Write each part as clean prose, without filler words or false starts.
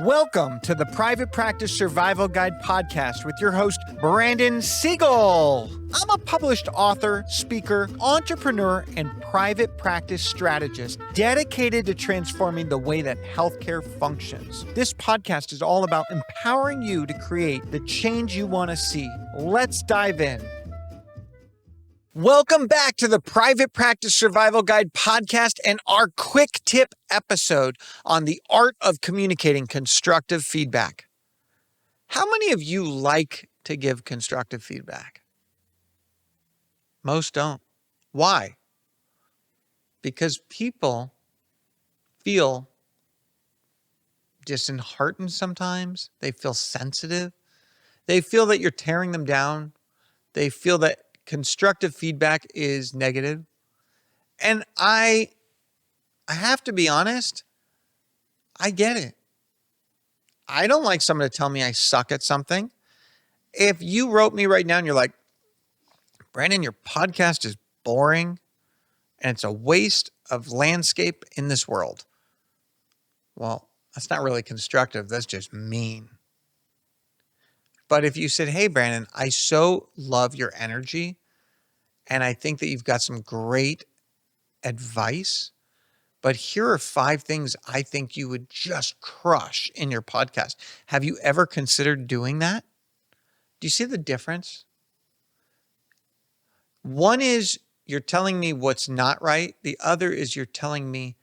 Welcome to the Private Practice Survival Guide podcast with your host, Brandon Seigel. I'm a published author, speaker, entrepreneur, and private practice strategist dedicated to transforming the way that healthcare functions. This podcast is all about empowering you to create the change you want to see. Let's dive in. Welcome back to the Private Practice Survival Guide podcast and our quick tip episode on the art of communicating constructive feedback. How many of you like to give constructive feedback? Most don't. Why? Because people feel disheartened sometimes. They feel sensitive. They feel that you're tearing them down. They feel that constructive feedback is negative. And I have to be honest, I get it. I don't like someone to tell me I suck at something. If you wrote me right now and you're like, Brandon, your podcast is boring and it's a waste of landscape in this world. Well, that's not really constructive. That's just mean. But if you said, hey, Brandon, I so love your energy and I think that you've got some great advice, but here are 5 things I think you would just crush in your podcast. Have you ever considered doing that? Do you see the difference? One is you're telling me what's not right. The other is you're telling me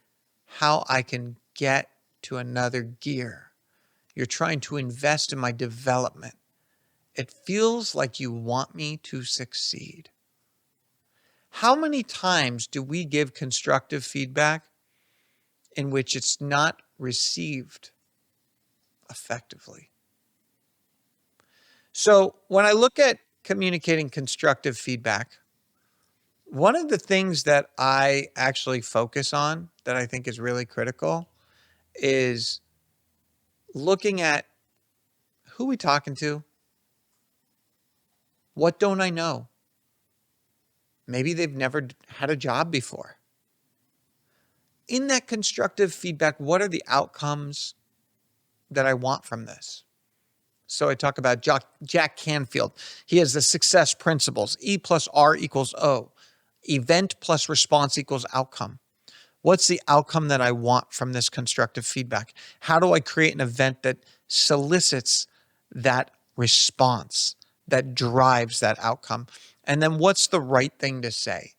how I can get to another gear. You're trying to invest in my development. It feels like you want me to succeed. How many times do we give constructive feedback in which it's not received effectively? So when I look at communicating constructive feedback, one of the things that I actually focus on that I think is really critical is looking at who we talking to. What don't I know? Maybe they've never had a job before. In that constructive feedback, what are the outcomes that I want from this? So I talk about Jack Canfield. He has the success principles. E plus R equals O. Event plus response equals outcome. What's the outcome that I want from this constructive feedback? How do I create an event that solicits that response, that drives that outcome? And then what's the right thing to say?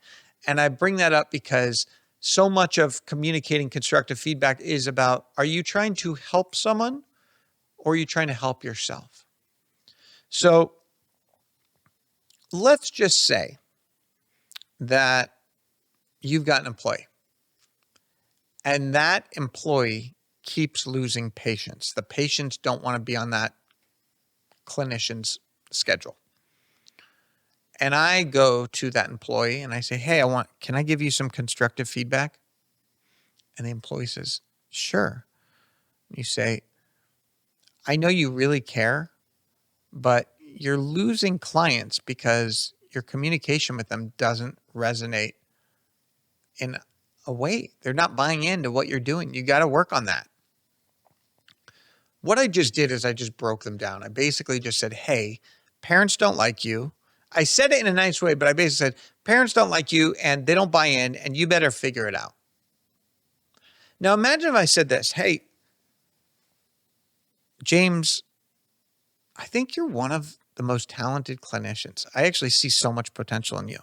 And I bring that up because so much of communicating constructive feedback is about, are you trying to help someone or are you trying to help yourself? So let's just say that you've got an employee and that employee keeps losing patients. The patients don't want to be on that clinician's schedule. And I go to that employee and I say, hey, can I give you some constructive feedback? And the employee says, sure. You say, I know you really care, but you're losing clients because your communication with them doesn't resonate in a way. They're not buying into what you're doing. You got to work on that. What I just did is I just broke them down. I basically just said, hey, parents don't like you. I said it in a nice way, but I basically said, parents don't like you and they don't buy in and you better figure it out. Now imagine if I said this, hey, James, I think you're one of the most talented clinicians. I actually see so much potential in you.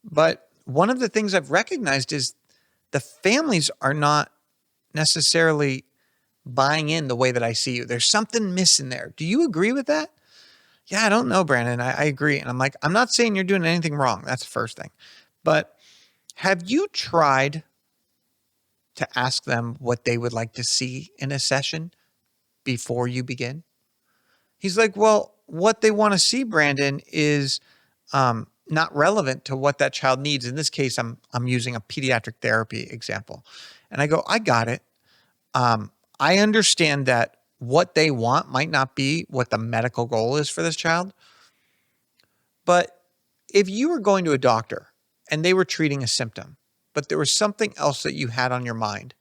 But one of the things I've recognized is the families are not necessarily buying in the way that I see you. There's something missing there. Do you agree with that? Yeah, I don't know, Brandon. I agree. And I'm like, I'm not saying you're doing anything wrong. That's the first thing. But have you tried to ask them what they would like to see in a session before you begin? He's like, well, what they want to see, Brandon, is not relevant to what that child needs. In this case, I'm using a pediatric therapy example. And I go, I got it. I understand that what they want might not be what the medical goal is for this child. But if you were going to a doctor and they were treating a symptom, but there was something else that you had on your mind,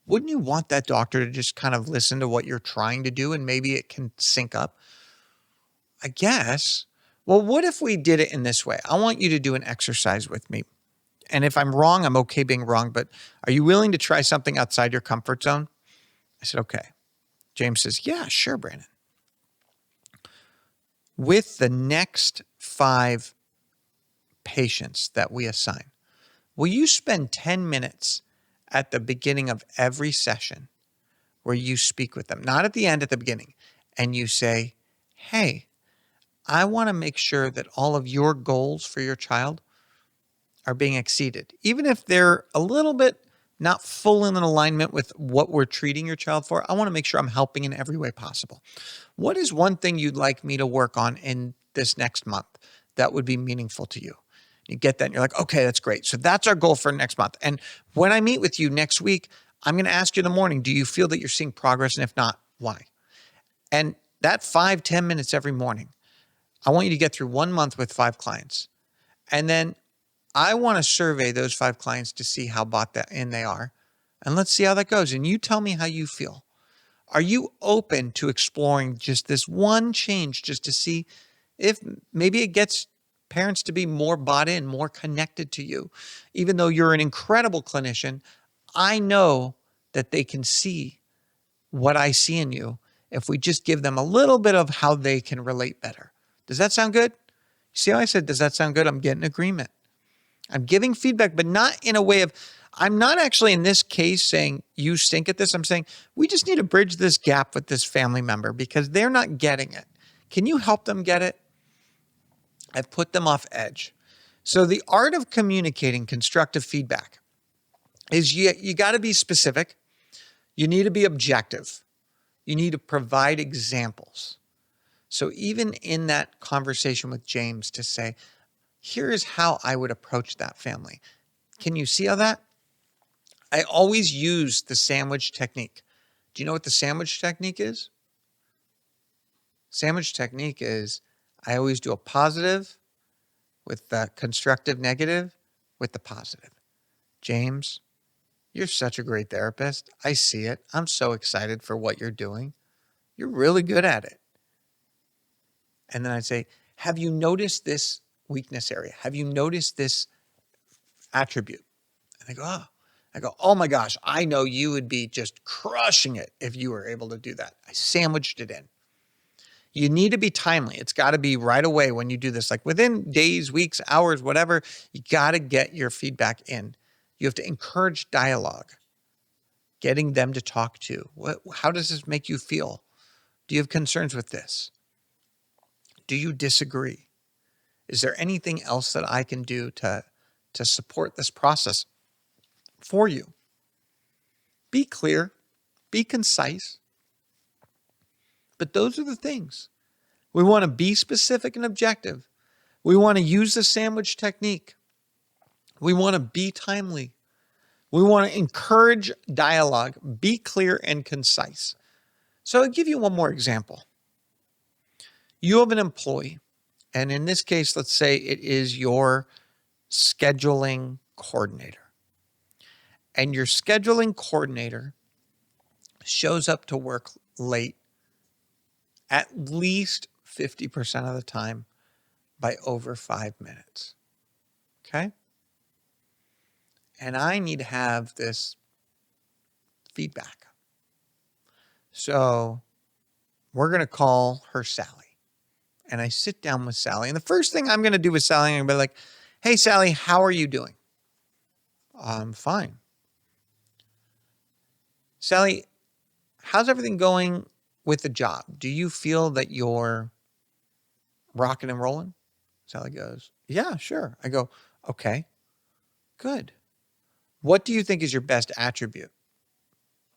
wouldn't you want that doctor to just kind of listen to what you're trying to do and maybe it can sync up? I guess. Well, what if we did it in this way? I want you to do an exercise with me. And if I'm wrong, I'm okay being wrong, but are you willing to try something outside your comfort zone? I said, okay. James says, yeah, sure, Brandon. With the next 5 patients that we assign, will you spend 10 minutes at the beginning of every session where you speak with them, not at the end, at the beginning, and you say, hey, I want to make sure that all of your goals for your child are being exceeded, even if they're a little bit not full in alignment with what we're treating your child for. I want to make sure I'm helping in every way possible. What is one thing you'd like me to work on in this next month that would be meaningful to you? You get that and you're like, okay, that's great. So that's our goal for next month. And when I meet with you next week, I'm going to ask you in the morning, do you feel that you're seeing progress? And if not, why? And that 5-10 minutes every morning, I want you to get through 1 month with 5 clients. And then I want to survey those 5 clients to see how bought that in they are. And let's see how that goes. And you tell me how you feel. Are you open to exploring just this one change just to see if maybe it gets parents to be more bought in, more connected to you? Even though you're an incredible clinician, I know that they can see what I see in you if we just give them a little bit of how they can relate better. Does that sound good? See how I said, does that sound good? I'm getting agreement. I'm giving feedback, but not in a way of, I'm not actually in this case saying you stink at this. I'm saying we just need to bridge this gap with this family member because they're not getting it. Can you help them get it? I've put them off edge. So the art of communicating constructive feedback is you got to be specific. You need to be objective. You need to provide examples. So even in that conversation with James to say, here is how I would approach that family. Can you see how that? I always use the sandwich technique. Do you know what the sandwich technique is? Sandwich technique is I always do a positive with the constructive negative with the positive. James, you're such a great therapist. I see it. I'm so excited for what you're doing. You're really good at it. And then I'd say, have you noticed this weakness area? Have you noticed this attribute? And they go, oh. I go, oh my gosh, I know you would be just crushing it if you were able to do that. I sandwiched it in. You need to be timely. It's got to be right away when you do this, like within days, weeks, hours, whatever. You got to get your feedback in. You have to encourage dialogue, getting them to talk to. How does this make you feel? Do you have concerns with this? Do you disagree? Is there anything else that I can do to support this process for you? Be clear, be concise. But those are the things. We want to be specific and objective. We want to use the sandwich technique. We want to be timely. We want to encourage dialogue, be clear and concise. So I'll give you one more example. You have an employee, and in this case, let's say it is your scheduling coordinator. And your scheduling coordinator shows up to work late at least 50% of the time by over 5 minutes. Okay? And I need to have this feedback. So we're going to call her Sally. And I sit down with Sally. And the first thing I'm going to do with Sally, I'm going to be like, hey, Sally, how are you doing? I'm fine. Sally, how's everything going with the job? Do you feel that you're rocking and rolling? Sally goes, yeah, sure. I go, okay, good. What do you think is your best attribute?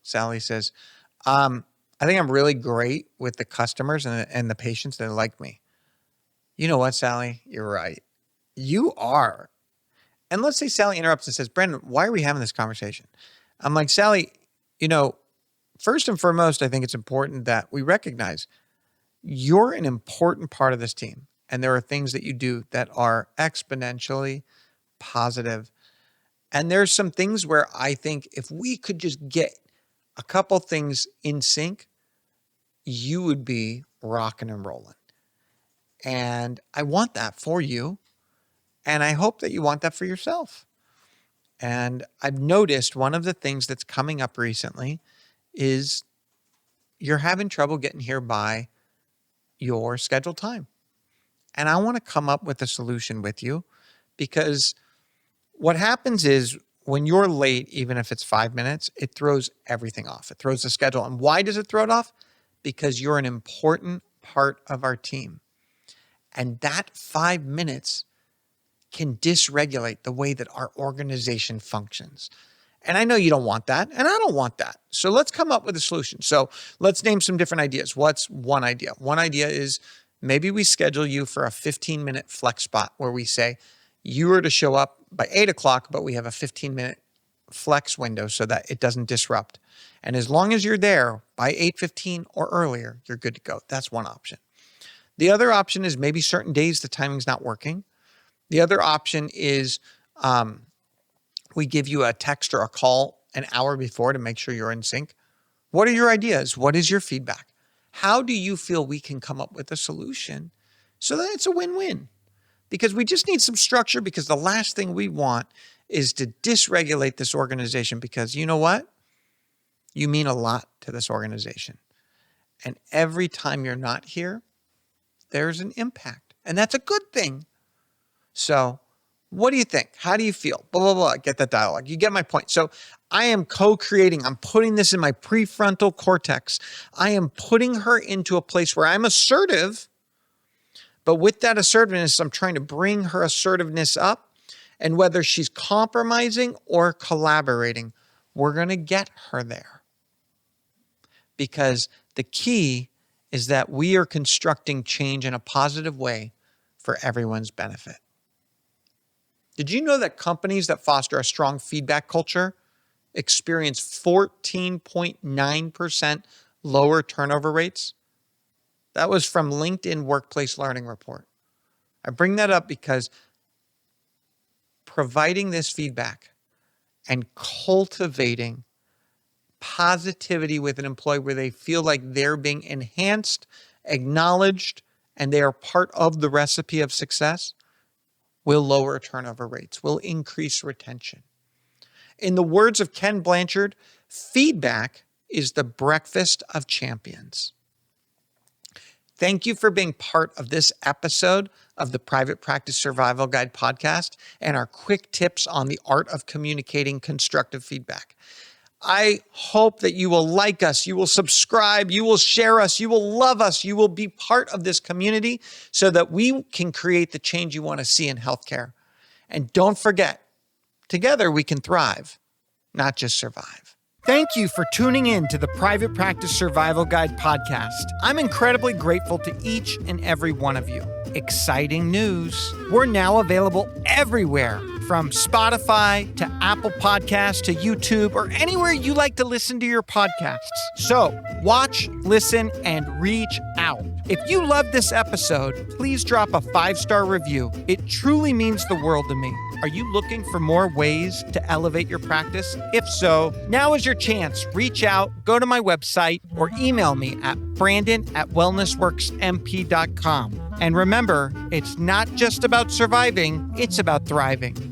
Sally says, I think I'm really great with the customers and the patients that like me. You know what, Sally? You're right. You are. And let's say Sally interrupts and says, Brandon, why are we having this conversation? I'm like, Sally, first and foremost, I think it's important that we recognize you're an important part of this team. And there are things that you do that are exponentially positive. And there's some things where I think if we could just get a couple things in sync, you would be rocking and rolling. And I want that for you. And I hope that you want that for yourself. And I've noticed one of the things that's coming up recently is you're having trouble getting here by your scheduled time. And I want to come up with a solution with you, because what happens is when you're late, even if it's 5 minutes, it throws everything off. It throws the schedule. And why does it throw it off? Because you're an important part of our team. And that 5 minutes can dysregulate the way that our organization functions. And I know you don't want that, and I don't want that. So let's come up with a solution. So let's name some different ideas. What's one idea? One idea is maybe we schedule you for a 15-minute flex spot where we say you are to show up by 8 o'clock, but we have a 15-minute flex window so that it doesn't disrupt. And as long as you're there by 8:15 or earlier, you're good to go. That's one option. The other option is maybe certain days the timing's not working. The other option is we give you a text or a call an hour before to make sure you're in sync. What are your ideas? What is your feedback? How do you feel we can come up with a solution so that it's a win-win? Because we just need some structure, because the last thing we want is to dysregulate this organization, because you know what? You mean a lot to this organization. And every time you're not here, there's an impact. And that's a good thing. So what do you think? How do you feel? Blah, blah, blah. Get that dialogue. You get my point. So I am co-creating. I'm putting this in my prefrontal cortex. I am putting her into a place where I'm assertive, but with that assertiveness, I'm trying to bring her assertiveness up. And whether she's compromising or collaborating, we're going to get her there. Because the key is that we are constructing change in a positive way for everyone's benefit. Did you know that companies that foster a strong feedback culture experience 14.9% lower turnover rates? That was from LinkedIn Workplace Learning Report. I bring that up because providing this feedback and cultivating positivity with an employee where they feel like they're being enhanced, acknowledged, and they are part of the recipe of success will lower turnover rates, will increase retention. In the words of Ken Blanchard, feedback is the breakfast of champions. Thank you for being part of this episode of the Private Practice Survival Guide podcast and our quick tips on the art of communicating constructive feedback. I hope that you will like us, you will subscribe, you will share us, you will love us, you will be part of this community so that we can create the change you want to see in healthcare. And don't forget, together we can thrive, not just survive. Thank you for tuning in to the Private Practice Survival Guide podcast. I'm incredibly grateful to each and every one of you. Exciting news. We're now available everywhere, from Spotify to Apple Podcasts to YouTube or anywhere you like to listen to your podcasts. So watch, listen, and reach out. If you love this episode, please drop a 5-star review. It truly means the world to me. Are you looking for more ways to elevate your practice? If so, now is your chance. Reach out, go to my website, or email me at brandon@wellnessworksmp.com. And remember, it's not just about surviving, it's about thriving.